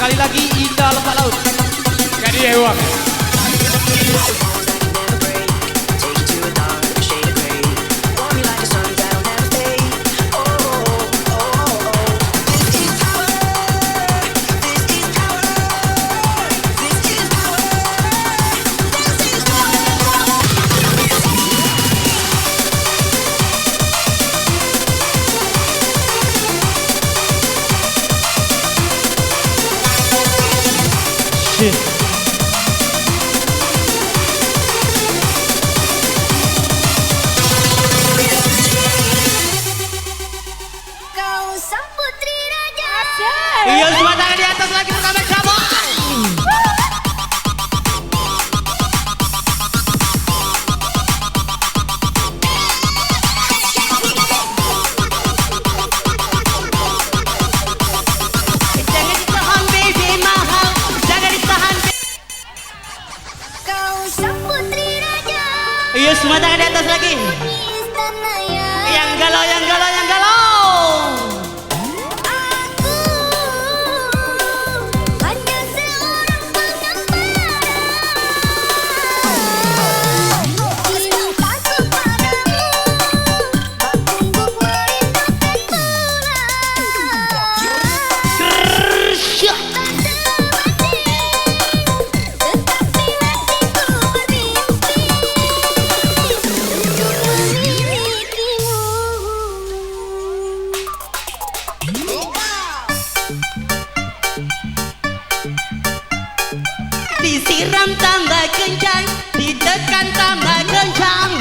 Sekali lagi Indah Lembah Laut. Jadi Ewang. Kau sang putri raja. Iya, semua tangan di atas lagi bersama kamu. Jangan ditahan baby mahal, jangan ditahan. Kau sang putri raja. Iya, semua tangan di atas lagi. Di istana Yang galau, yang galau, yang galau. aku hanya seorang pengembara. Cintaku padamu tumbuh merindukan Kersyah. tetapi hatiku bermimpi untuk memilikimu. Disiram tambah kencang, ditekan tambah kencang.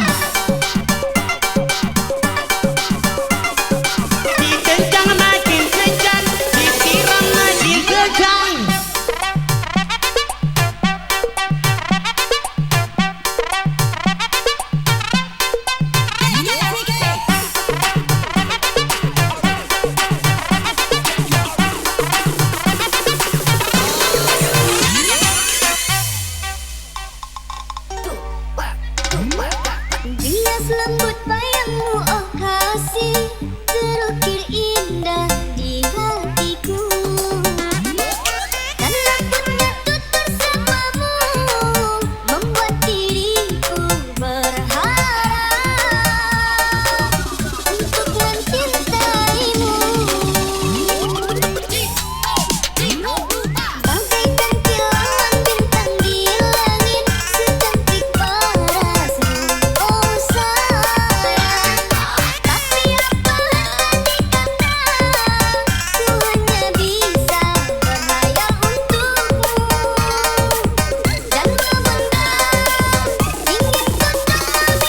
Dikencang makin kencang, disiram makin kencang. Bias lembut bayangmu oh kasih, terukir indah di hatiku. Dan lembutnya tutur samamu membuat diriku berharap untuk mencintaimu. Bagaikan kilauan bintang di langit, secantik parasmu oh sayang. Tapi apa arti kata, ku hanya bisa berhayal untukmu dan memandang ingin untuk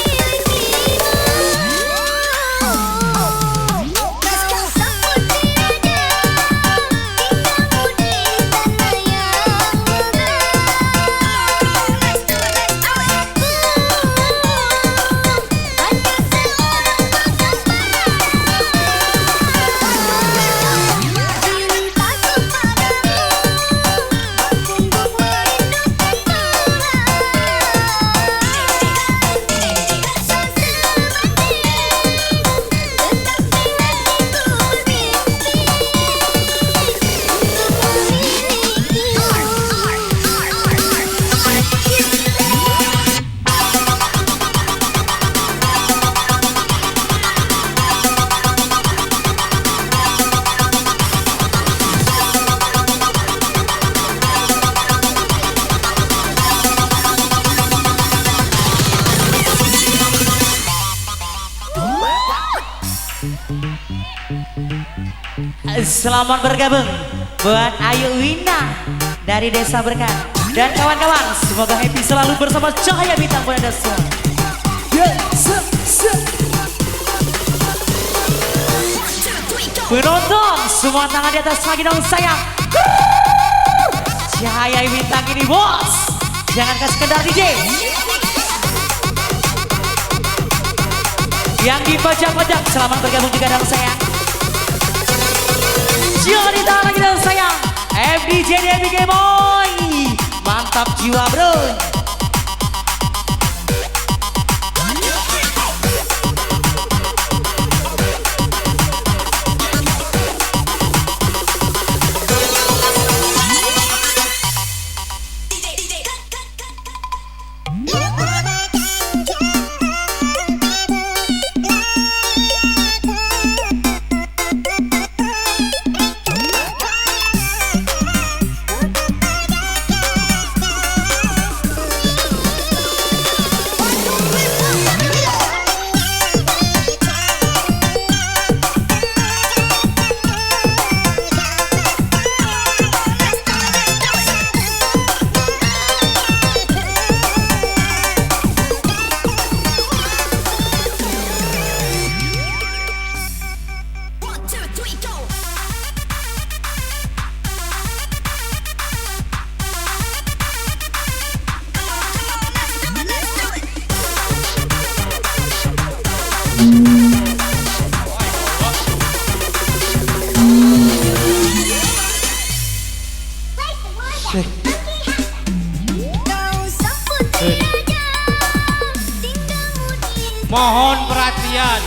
memilikimu. Kau sang putri raja, tinggalmu di tanah yang Selamat bergabung buat Ayu Wina dari Desa Berkah dan kawan-kawan. Semoga happy selalu bersama Cahaya Bintang pada semua. Penonton, semua tangan di atas lagi dong sayang. Cahaya Bintang ini bos, jangan kasih sekedar DJ. Yang di pojok-pojok, selamat bergabung juga dong sayang. Jangan ditahan lagi dong sayang. FDJ DBG Boy, mantap jiwa bro. Kau sang putri raja, tinggalmu di Mohon perhatian.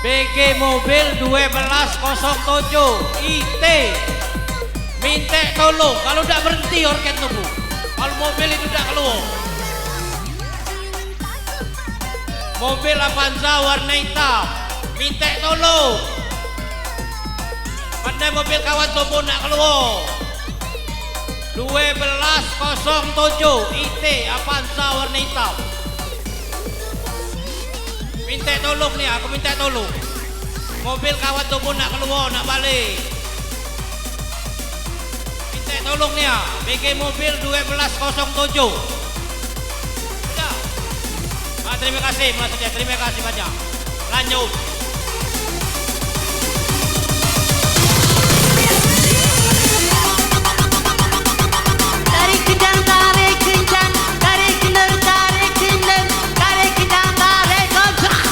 BG mobil 1207 IT. Minta tolong kalau tidak berhenti orket tunggu. Kalau mobil itu tidak keluar. Mobil Avanza warna hitam. Minta tolong. Pandai mobil kawan tubuh nak keluar. 1207 IT Avanza warna hitam. Minta tolong nih, aku minta tolong. Mobil kawan tubuh nak keluar, nak balik. Minta tolong nih, BG mobil 1207. Sudah. Terima kasih, maksudnya terima kasih banyak. Lanjut. Tarik kencang, tarik kencang, tarik kencang, tarik kencang, tarik kencang, tarik kencang.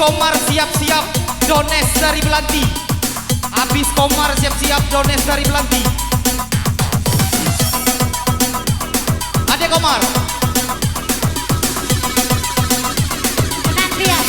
Komar siap-siap Dones dari Belanti. Habis Komar siap-siap Dones dari Belanti. Adek Komar. Penantian.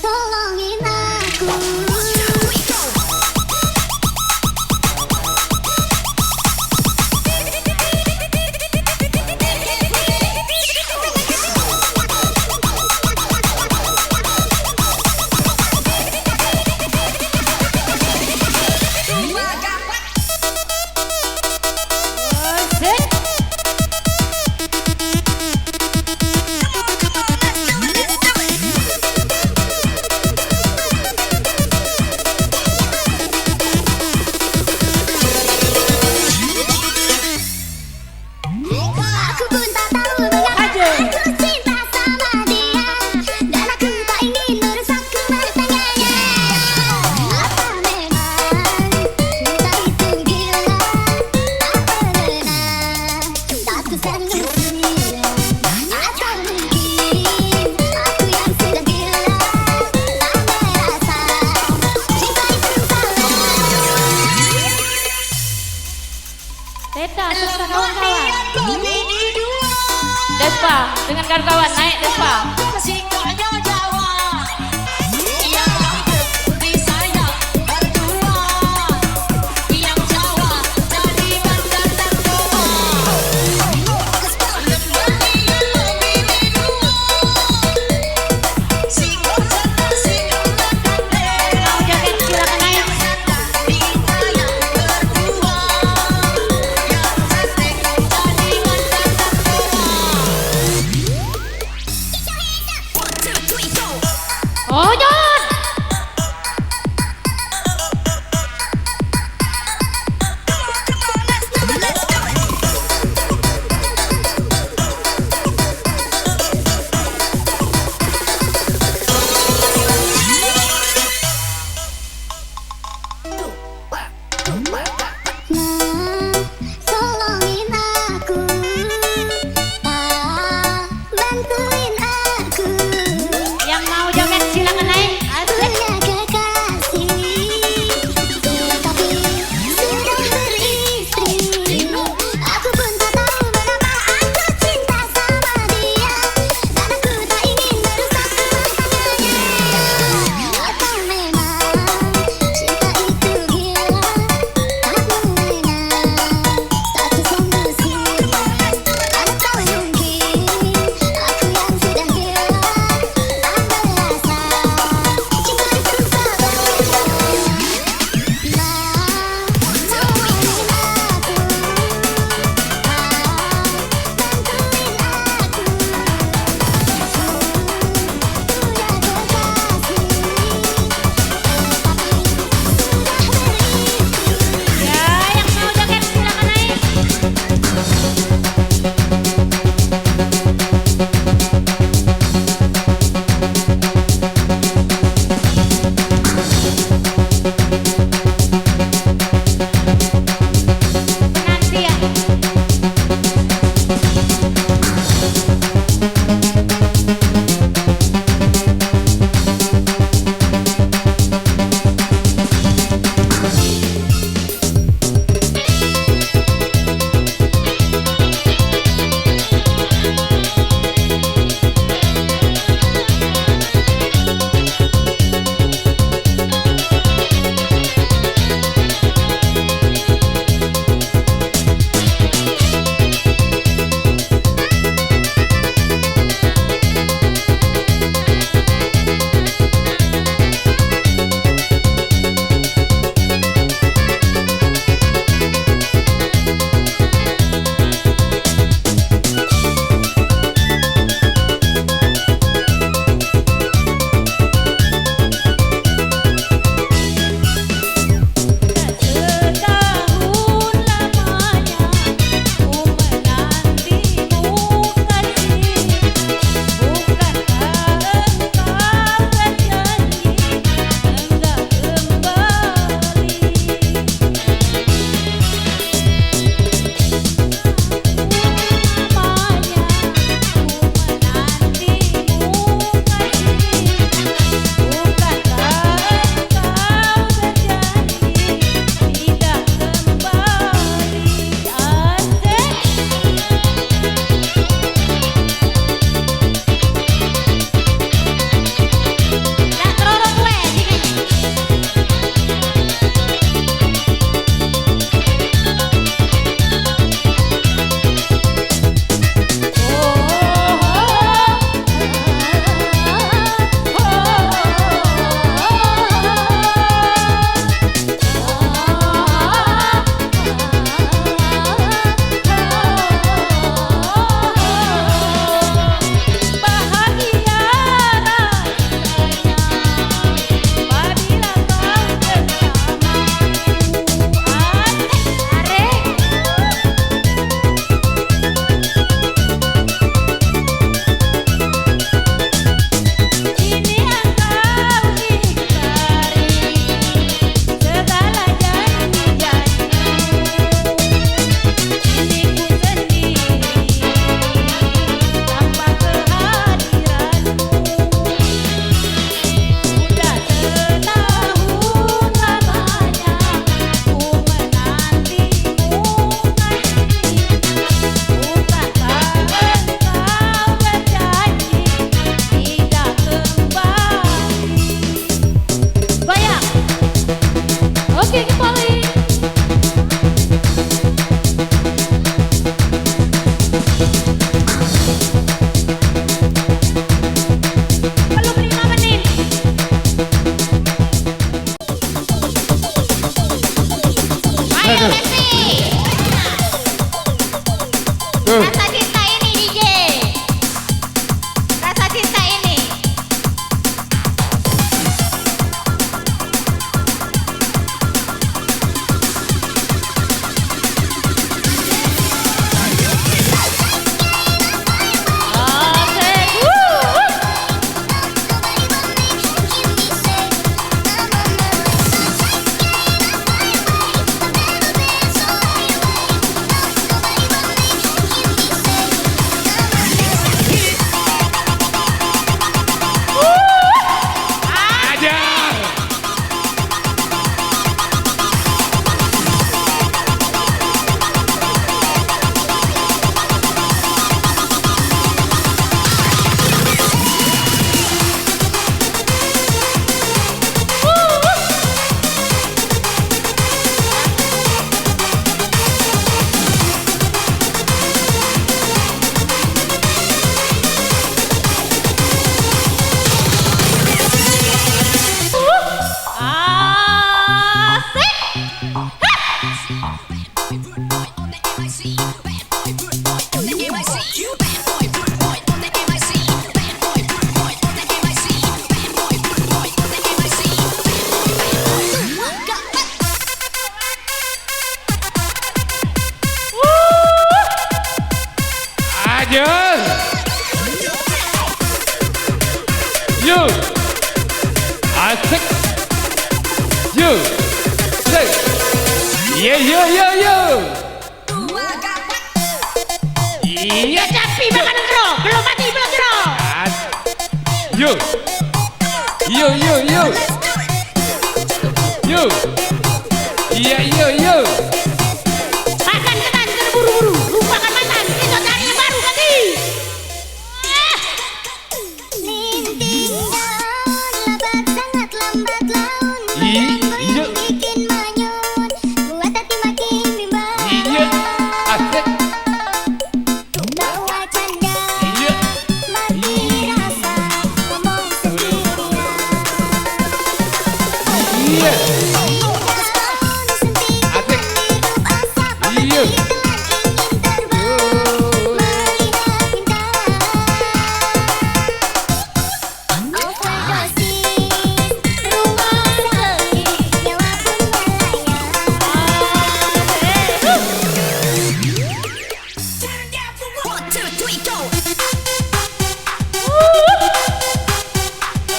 Tolongin aku. Aku pun tak tahu mengapa aku cinta sama dia, dan aku tak ingin merusak kematanya. Apa memang cinta itu gila? Tak pernah satu sendiri. Atau mungkin aku yang sudah gila, tak merasa cinta itu salah. Teta, serta kawan-kawan. Despa, dengan kawan-kawan naik Despa. Mau jaket silakan naik. Aja. Yo. Asik. Yo. Say. Yeah, yo, yo, yo. Iya. Capi makan bro, belum mati belum bro. Yo. Yo, yo, yo. Yo. Iya, yo, yo. Makan ketan terburu-buru, lupakan mantan, kita cari yang baru ganti. Lambat sangat lambat laun Iya. bikin manyun buat hati makin bimbang Iya. Asik. bawa canda Iya. mati rasa ngomong sendirian Iya. daun sentik Asik. hirup asap Iya. ingin terbang melihat bintang overdosis rumah sakit nyawa pun melayang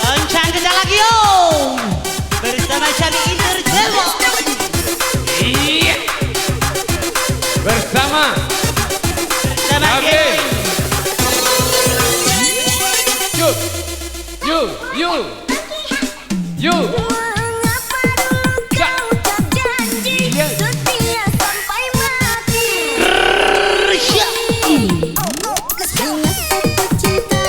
Kencang lagi yo. Bersama Shali Interjewo. Iya. Bersama Bersama Oke. Geng. Yo. Yo, yo. Yo. mengapa dulu kau ucap janji Iya. setia sampai mati Satu cinta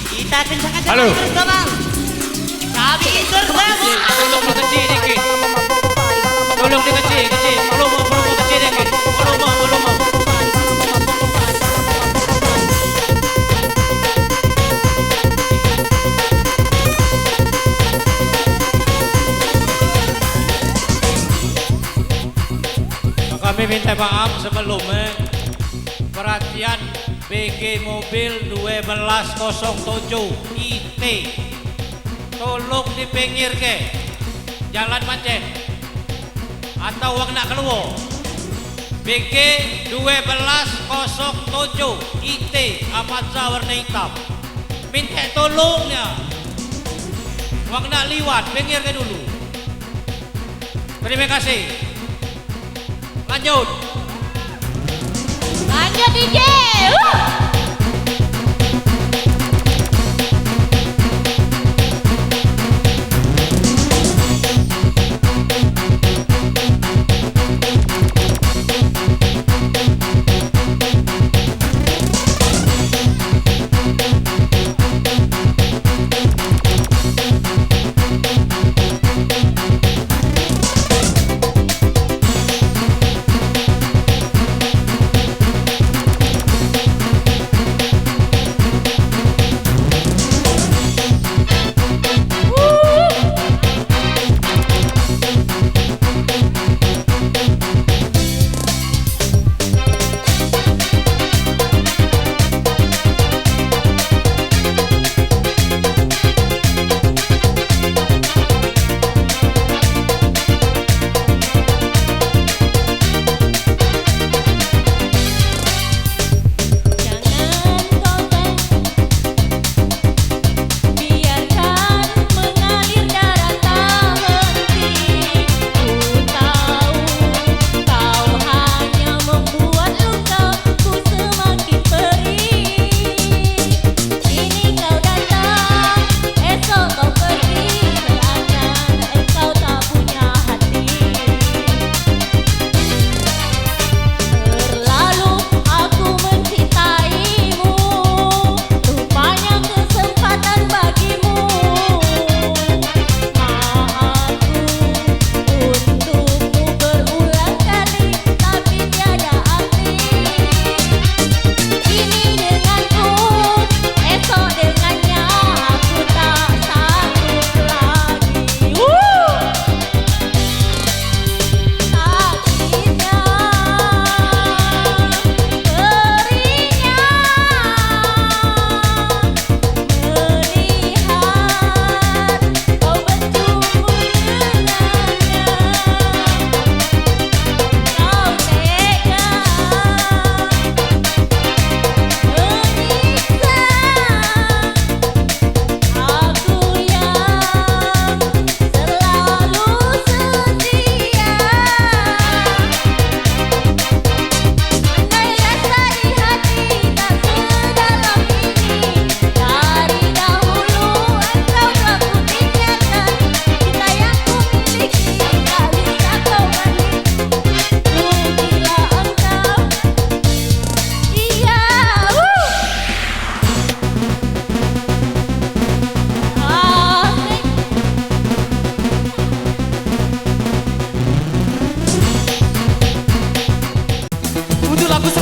Kita kencang-kencang Halo. lagi bersama Shali Interjewo. Tolong dikecil dikit. Tolong dikecil, kecil. Tolong kecil dikit. Tolong. Kami minta maaf sebelumnya. Perhatian BG mobil 1207 IT. Tolong di pinggir ke jalan macet atau wang nak keluar. BG 1207 IT Avanza warna hitam. Minta tolongnya. Wang nak liwat pinggir ke dulu. Terima kasih. Lanjut. Lanjut DJ.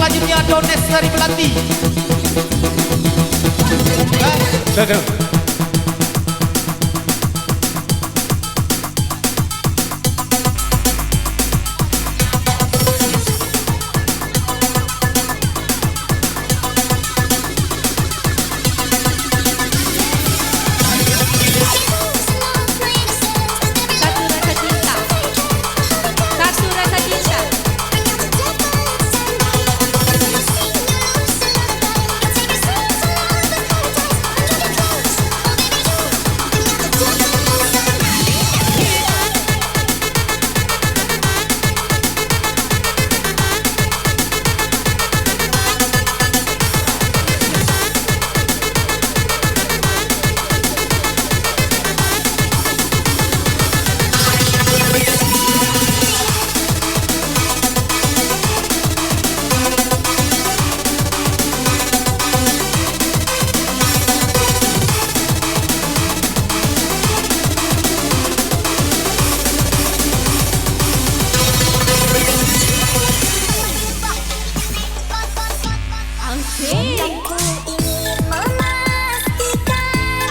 selanjutnya Dones dari Melati. Satu. Satu rasa cinta.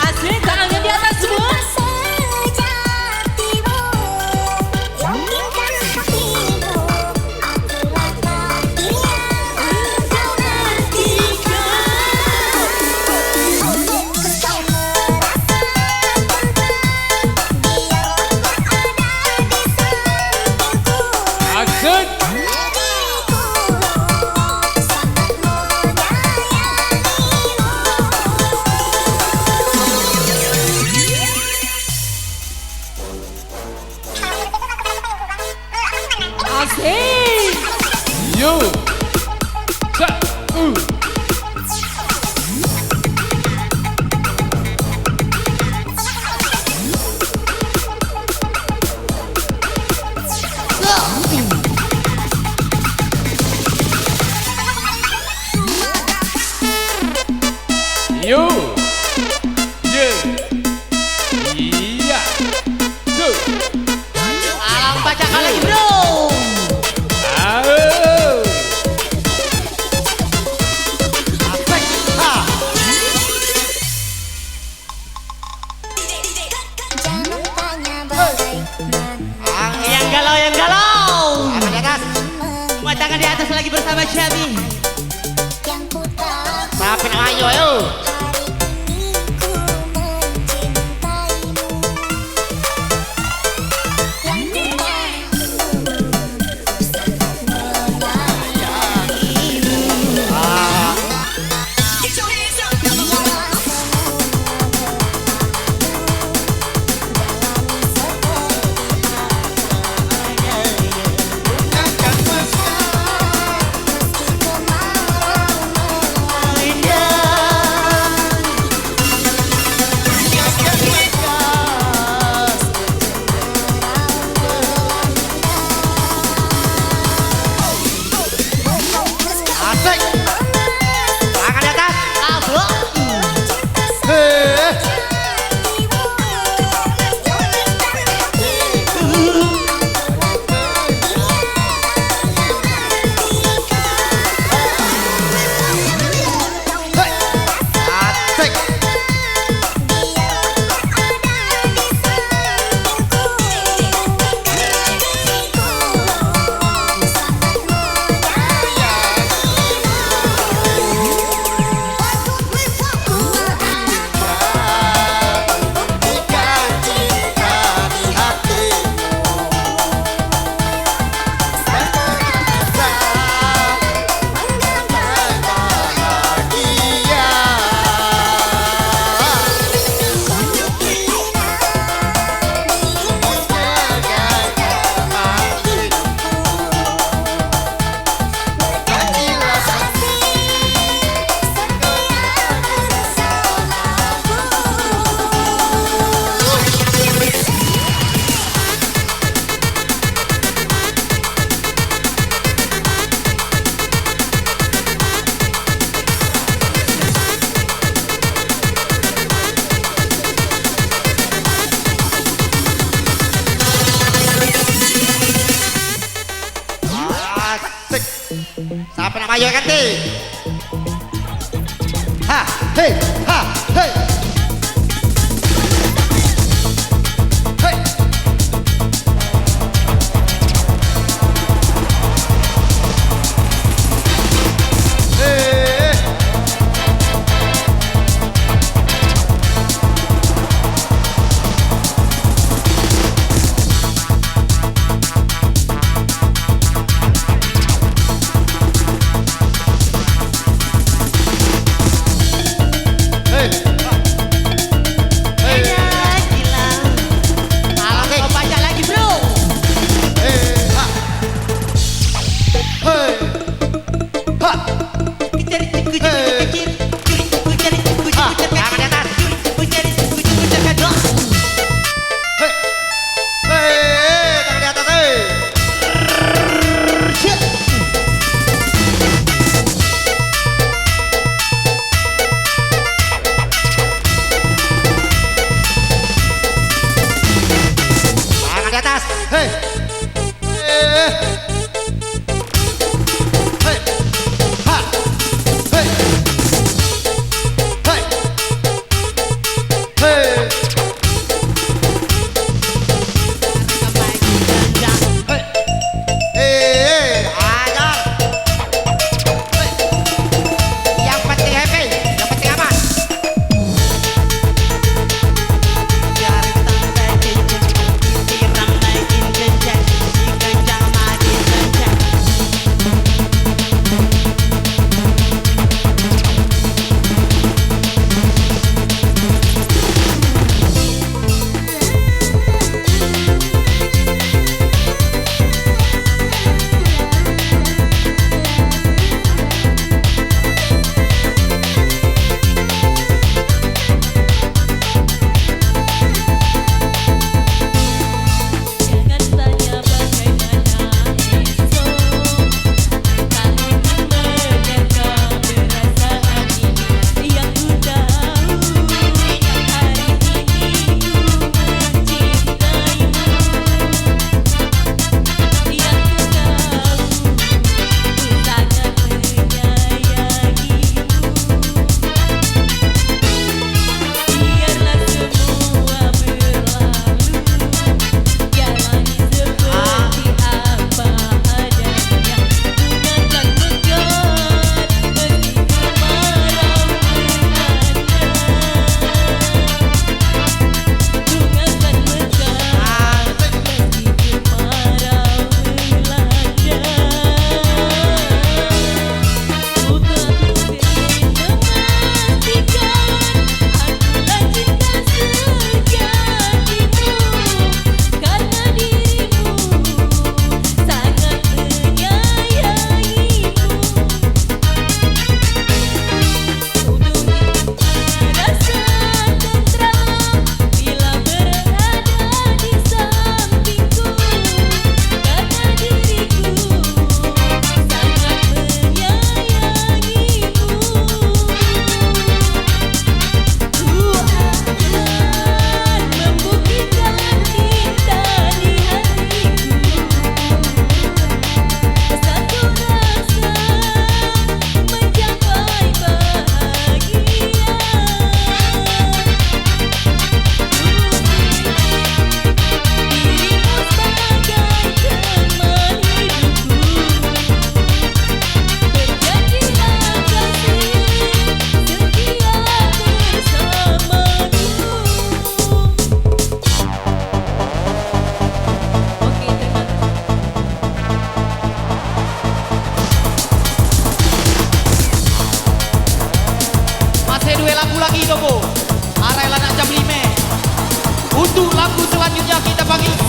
Asik, tangannya di atas semua. Action. Asik. You. Satu. You. Yeah. Iya. Two. Alam bacakan lagi bro. Ayo. Apek. Ha. Yang galau, yang galau. Tangan di atas. Semua tangan di atas lagi bersama Syabi. Maafin ayo, ayo. Siapa nak mayu ganti? Ha, hei, ha, hei. Hei. Hei.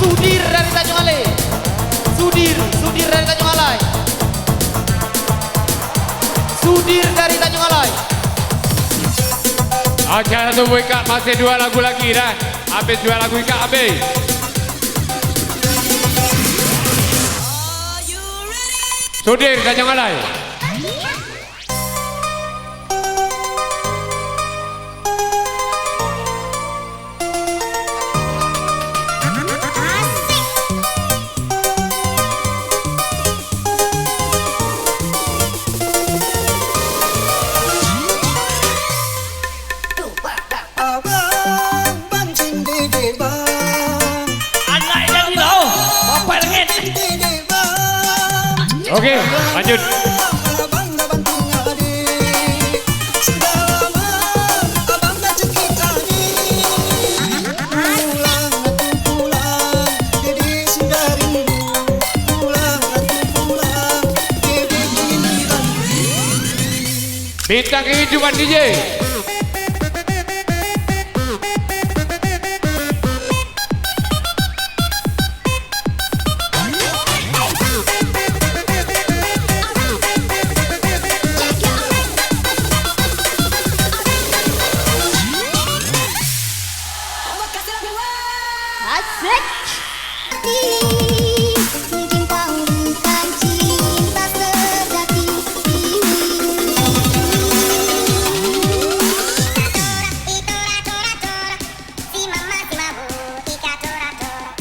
Sudir dari Tanjung Ale. Sudir dari Tanjung Alai. Sudir dari Tanjung Alai. Acara tunggu ikat masih 2 lagu lagi dah. Habis 2 lagu ikat habis. Sudir Tanjung Alai. Oke, lanjut. Bintang kehidupan DJ. Asik. Mungkin kau bukan cinta sejati ini. Si mama si mabu ika tora tora.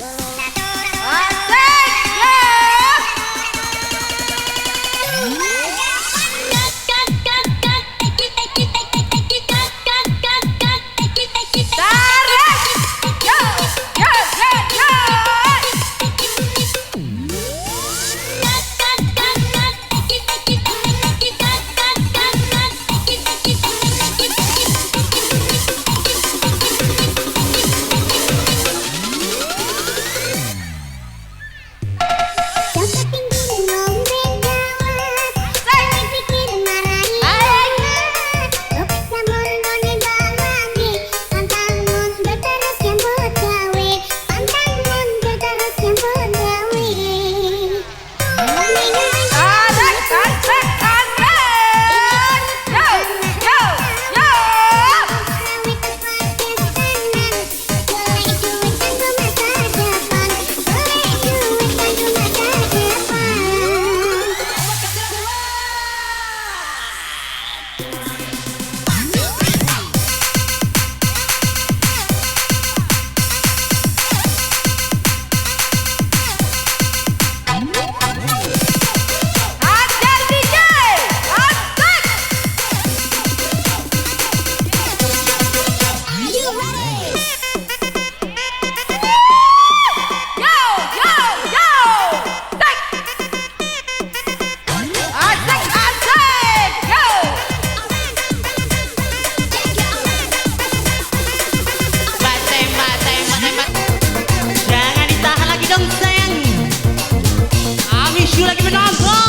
Ini na tora tora. Lagi menonton.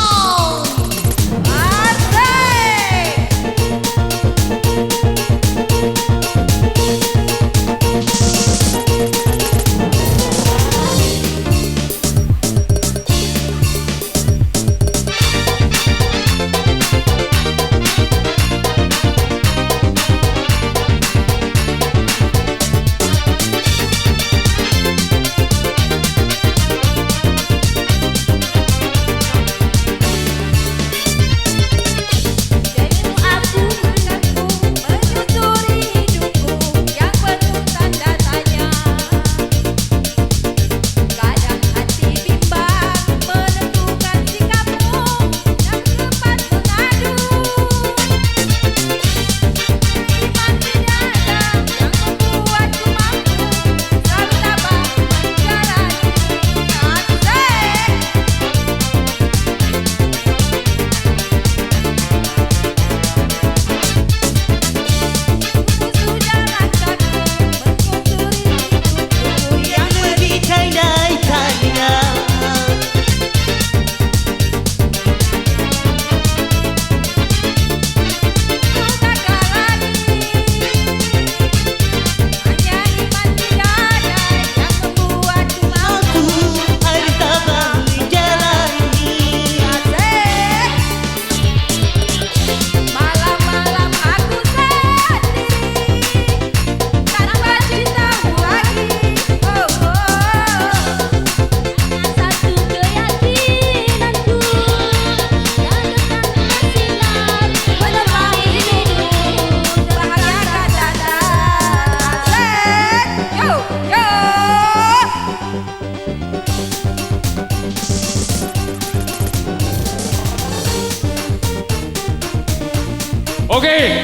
Oke,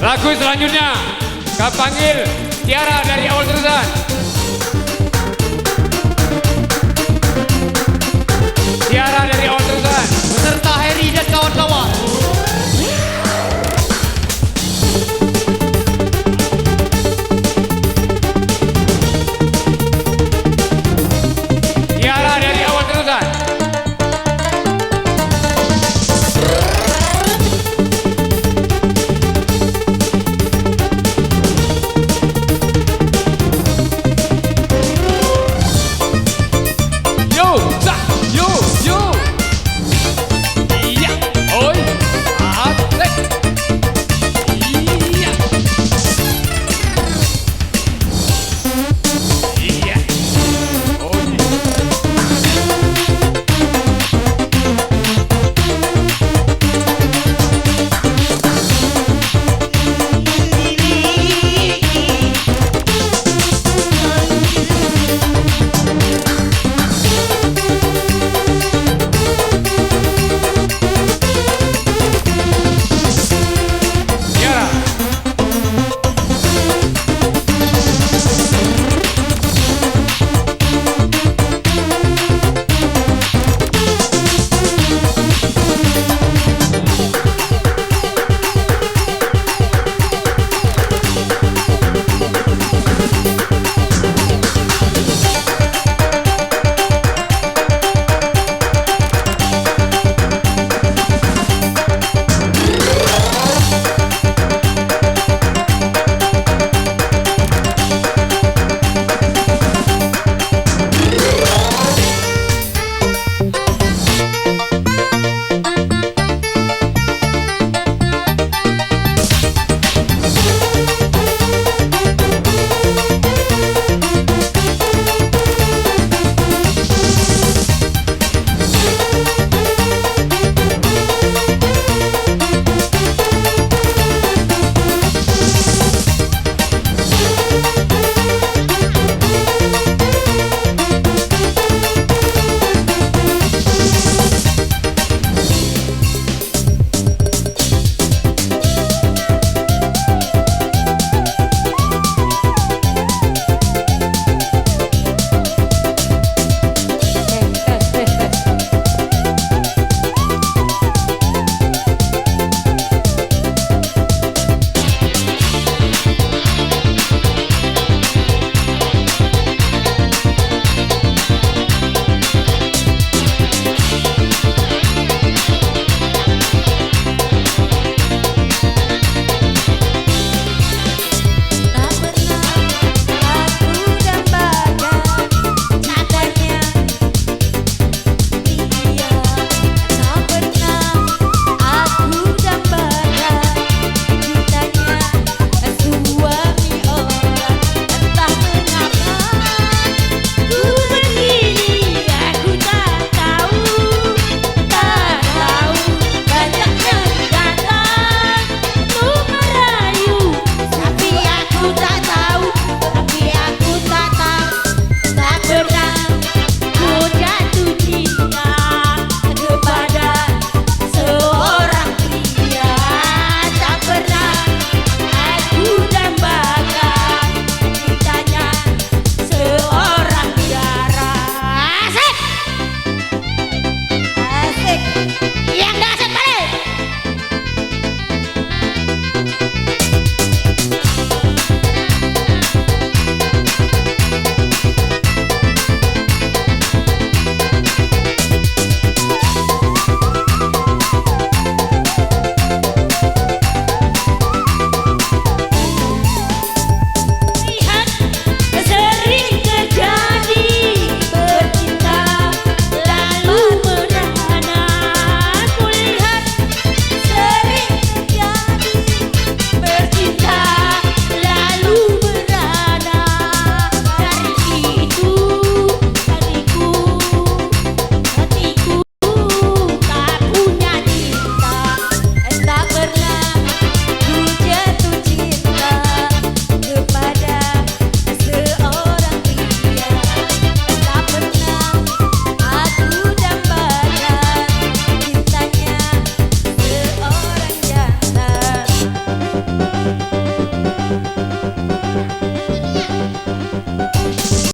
lagu selanjutnya kami panggil Tiara dari awal terusan.